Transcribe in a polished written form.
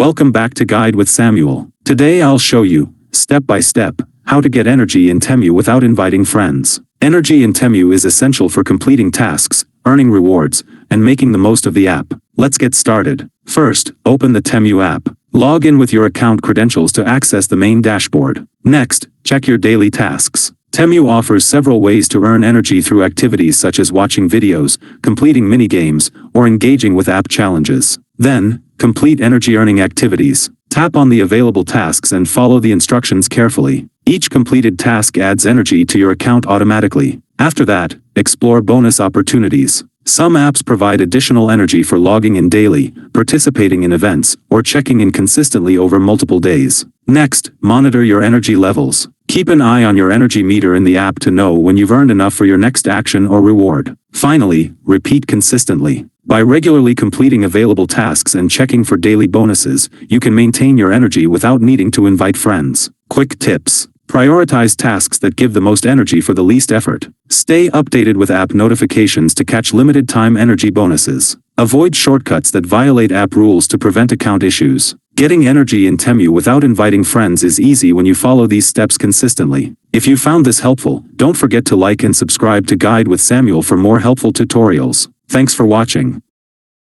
Welcome back to Guide with Samuel. Today I'll show you, step by step, how to get energy in Temu without inviting friends. Energy in Temu is essential for completing tasks, earning rewards, and making the most of the app. Let's get started. First, open the Temu app. Log in with your account credentials to access the main dashboard. Next, check your daily tasks. Temu offers several ways to earn energy through activities such as watching videos, completing mini-games, or engaging with app challenges. Then, complete energy-earning activities. Tap on the available tasks and follow the instructions carefully. Each completed task adds energy to your account automatically. After that, explore bonus opportunities. Some apps provide additional energy for logging in daily, participating in events, or checking in consistently over multiple days. Next, monitor your energy levels. Keep an eye on your energy meter in the app to know when you've earned enough for your next action or reward. Finally, repeat consistently. By regularly completing available tasks and checking for daily bonuses, you can maintain your energy without needing to invite friends. Quick tips. Prioritize tasks that give the most energy for the least effort. Stay updated with app notifications to catch limited time energy bonuses. Avoid shortcuts that violate app rules to prevent account issues. Getting energy in Temu without inviting friends is easy when you follow these steps consistently. If you found this helpful, don't forget to like and subscribe to Guide with Samuel for more helpful tutorials. Thanks for watching.